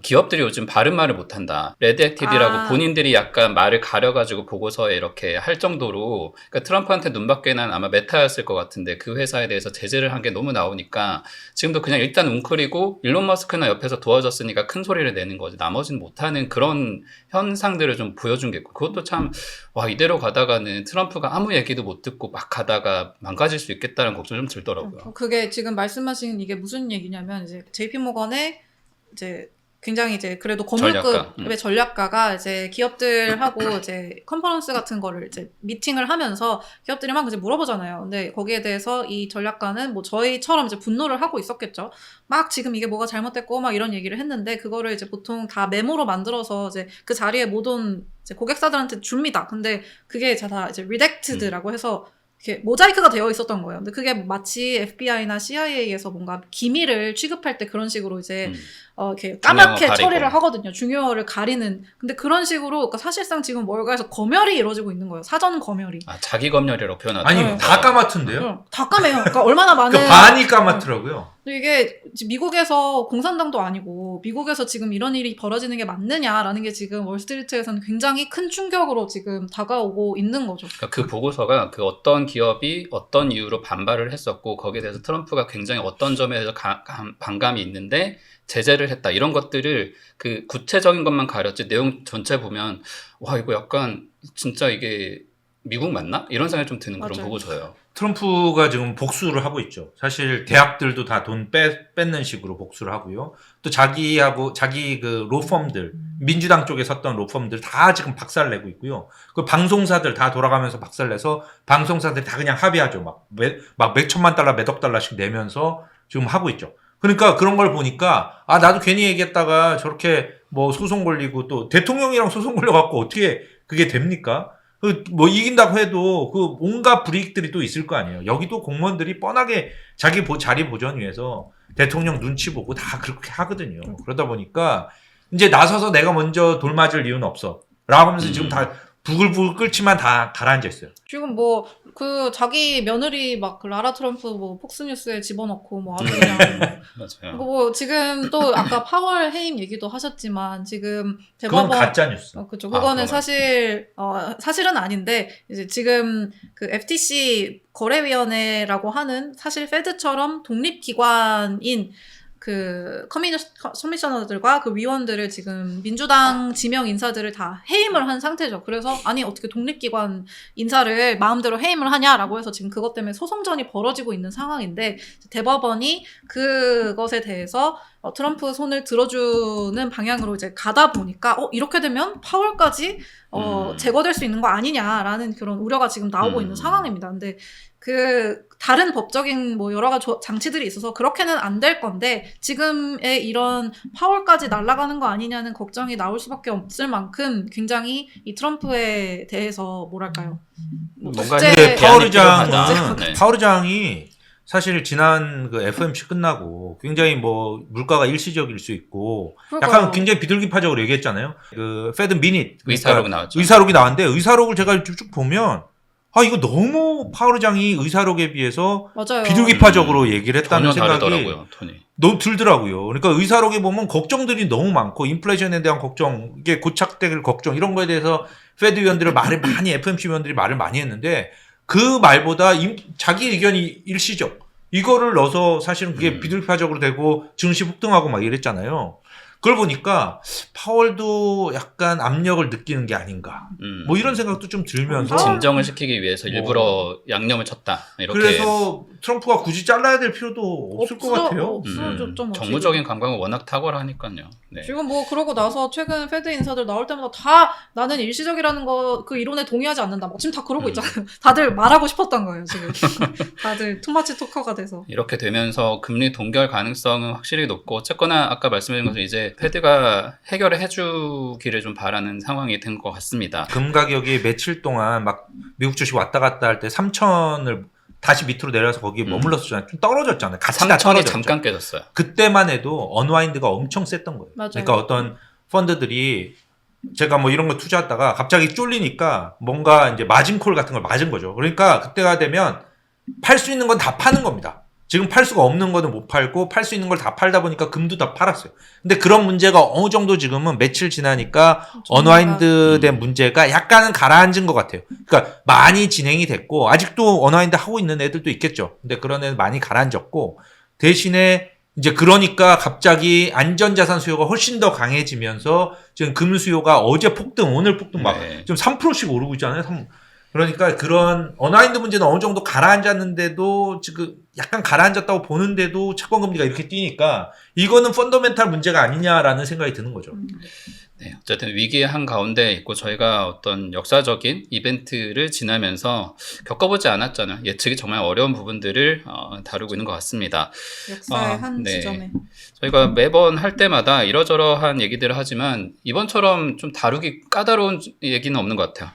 기업들이 요즘 바른 말을 못한다. 레드액티드라고 본인들이 약간 말을 가려가지고 보고서에 이렇게 할 정도로, 그러니까 트럼프한테 눈밖에 난 아마 메타였을 것 같은데 그 회사에 대해서 제재를 한 게 너무 나오니까 지금도 그냥 일단 웅크리고 일론 머스크나 옆에서 도와줬으니까 큰 소리를 내는 거지. 나머지는 못하는 그런 현상들을 좀 보여준 게 있고, 그것도 참 와, 이대로 가다가는 트럼프가 아무 얘기도 못 듣고 막 가다가 망가질 수 있겠다는 걱정이 좀 들더라고요. 그게 지금 말씀하신 이게 무슨 얘기냐면 이제 JP 모건의 이제 굉장히 이제 그래도 거물급의 전략가가 이제 기업들하고 이제 컨퍼런스 같은 거를 이제 미팅을 하면서 기업들이 막 이제 물어보잖아요. 근데 거기에 대해서 이 전략가는 뭐 저희처럼 이제 분노를 하고 있었겠죠. 막 지금 이게 뭐가 잘못됐고 막 이런 얘기를 했는데 그거를 이제 보통 다 메모로 만들어서 이제 그 자리에 모든 이제 고객사들한테 줍니다. 근데 그게 다 이제 redacted라고 해서 이렇게 모자이크가 되어 있었던 거예요. 근데 그게 마치 FBI나 CIA에서 뭔가 기밀을 취급할 때 그런 식으로 이제 이렇게 까맣게 처리를 하거든요. 중요어를 가리는. 근데 그런 식으로 그러니까 사실상 지금 월가에서 검열이 이루어지고 있는 거예요. 사전 검열이. 아, 자기 검열이라고 표현하죠. 아니, 다 까맣던데요? 다 까매요. 그러니까 얼마나 많은. 그 반이 까맣더라고요. 근데 이게 미국에서 공산당도 아니고 미국에서 지금 이런 일이 벌어지는 게 맞느냐라는 게 지금 월스트리트에서는 굉장히 큰 충격으로 지금 다가오고 있는 거죠. 그러니까 그 보고서가 그 어떤 기업이 어떤 이유로 반발을 했었고 거기에 대해서 트럼프가 굉장히 어떤 점에 대해서 반감이 있는데 제재를 했다. 이런 것들을 그 구체적인 것만 가렸지 내용 전체 보면 와, 이거 약간 진짜 이게 미국 맞나? 이런 생각이 좀 드는 그런 보고서예요. 트럼프가 지금 복수를 하고 있죠. 사실 대학들도 다 돈 뺏는 식으로 복수를 하고요. 또 자기하고 자기 그 로펌들, 민주당 쪽에 섰던 로펌들 다 지금 박살내고 있고요. 그 방송사들 다 돌아가면서 박살내서 방송사들 다 그냥 합의하죠. 막 몇천만 달러, 몇억 달러씩 내면서 지금 하고 있죠. 그러니까 그런 걸 보니까 아, 나도 괜히 얘기했다가 저렇게 뭐 소송 걸리고 또 대통령이랑 소송 걸려갖고 어떻게 그게 됩니까? 뭐 이긴다고 해도 그 온갖 불이익들이 또 있을 거 아니에요. 여기도 공무원들이 뻔하게 자기 자리 보전 위해서 대통령 눈치 보고 다 그렇게 하거든요. 그러다 보니까 이제 나서서 내가 먼저 돌 맞을 이유는 없어. 라고 하면서 지금 다 부글부글 끓지만 다 가라앉아 있어요. 지금 뭐 그 자기 며느리 막 그 라라 트럼프 뭐 폭스뉴스에 집어넣고 뭐 아주 그냥 맞아요. 뭐 지금 또 아까 파월 해임 얘기도 하셨지만 지금 대법원 그건 가짜 뉴스. 그렇죠. 그거는 사실은 아닌데 이제 지금 그 FTC 거래위원회라고 하는 사실 페드처럼 독립기관인 그 커미셔너들과 그 위원들을 지금 민주당 지명 인사들을 다 해임을 한 상태죠. 그래서 아니 어떻게 독립기관 인사를 마음대로 해임을 하냐라고 해서 지금 그것 때문에 소송전이 벌어지고 있는 상황인데 대법원이 그것에 대해서 트럼프 손을 들어주는 방향으로 이제 가다 보니까 이렇게 되면 파월까지 제거될 수 있는 거 아니냐라는 그런 우려가 지금 나오고 있는 상황입니다. 근데 그 다른 법적인 뭐 여러 가지 장치들이 있어서 그렇게는 안 될 건데 지금의 이런 파월까지 날아가는 거 아니냐는 걱정이 나올 수밖에 없을 만큼 굉장히 이 트럼프에 대해서 뭐랄까요? 뭔가 파월 의장이 사실 지난 그 FOMC 끝나고 굉장히 뭐 물가가 일시적일 수 있고 약간 굉장히 비둘기파적으로 얘기했잖아요. 그 페드 미닛 의사록이 나왔죠. 의사록이 나왔는데 의사록을 제가 쭉 보면 아, 이거 너무 파월 의장이 의사록에 비해서 맞아요. 비둘기파적으로 얘기를 했다는 생각이 톤이. 너무 들더라고요. 그러니까 의사록에 보면 걱정들이 너무 많고 인플레이션에 대한 걱정, 이게 고착될 걱정 이런 거에 대해서 페드 위원들을 말을 많이 FOMC 위원들이 말을 많이 했는데 그 말보다 자기 의견이 일시적. 이거를 넣어서 사실은 그게 비둘기파적으로 되고 증시 폭등하고 막 이랬잖아요. 그걸 보니까 파월도 약간 압력을 느끼는 게 아닌가. 뭐 이런 생각도 좀 들면서 진정을 시키기 위해서 일부러 양념을 쳤다. 이렇게. 그래서 트럼프가 굳이 잘라야 될 필요도 없을 것 같아요. 정무적인 감각은 워낙 탁월하니까요. 네. 지금 뭐 그러고 나서 최근 페드 인사들 나올 때마다 다 나는 일시적이라는 거 그 이론에 동의하지 않는다. 뭐 지금 다 그러고 있잖아요. 다들 말하고 싶었던 거예요. 지금 다들 투마치 토커가 돼서 이렇게 되면서 금리 동결 가능성은 확실히 높고 어쨌거나 아까 말씀드린 것처럼 이제 페드가 해결을 해주기를 좀 바라는 상황이 된 것 같습니다. 금 가격이 며칠 동안 막 미국 주식 왔다 갔다 할 때 3천을 다시 밑으로 내려서 거기에 머물렀었잖아요. 좀 떨어졌잖아요. 같이 3천이 잠깐 깨졌어요. 그때만 해도 언와인드가 엄청 셌던 거예요. 맞아요. 그러니까 어떤 펀드들이 제가 뭐 이런 거 투자했다가 갑자기 쫄리니까 뭔가 이제 마진콜 같은 걸 맞은 거죠. 그러니까 그때가 되면 팔 수 있는 건 다 파는 겁니다. 지금 팔 수가 없는 거는 못 팔고 팔 수 있는 걸 다 팔다 보니까 금도 다 팔았어요. 근데 그런 문제가 어느 정도 지금은 며칠 지나니까 언와인드 된 문제가 약간은 가라앉은 것 같아요. 그러니까 많이 진행이 됐고 아직도 언와인드 하고 있는 애들도 있겠죠. 근데 그런 애는 많이 가라앉았고 대신에 이제 그러니까 갑자기 안전자산 수요가 훨씬 더 강해지면서 지금 금 수요가 어제 폭등, 오늘 폭등 막 네. 좀 3%씩 오르고 있잖아요. 그러니까 그런 언와인드 문제는 어느 정도 가라앉았는데도 지금 약간 가라앉았다고 보는데도 채권 금리가 이렇게 뛰니까 이거는 펀더멘탈 문제가 아니냐라는 생각이 드는 거죠. 네, 어쨌든 위기의 한 가운데 있고 저희가 어떤 역사적인 이벤트를 지나면서 겪어보지 않았잖아요. 예측이 정말 어려운 부분들을 다루고 있는 것 같습니다. 역사의 한 네. 지점에. 저희가 매번 할 때마다 이러저러한 얘기들을 하지만 이번처럼 좀 다루기 까다로운 얘기는 없는 것 같아요.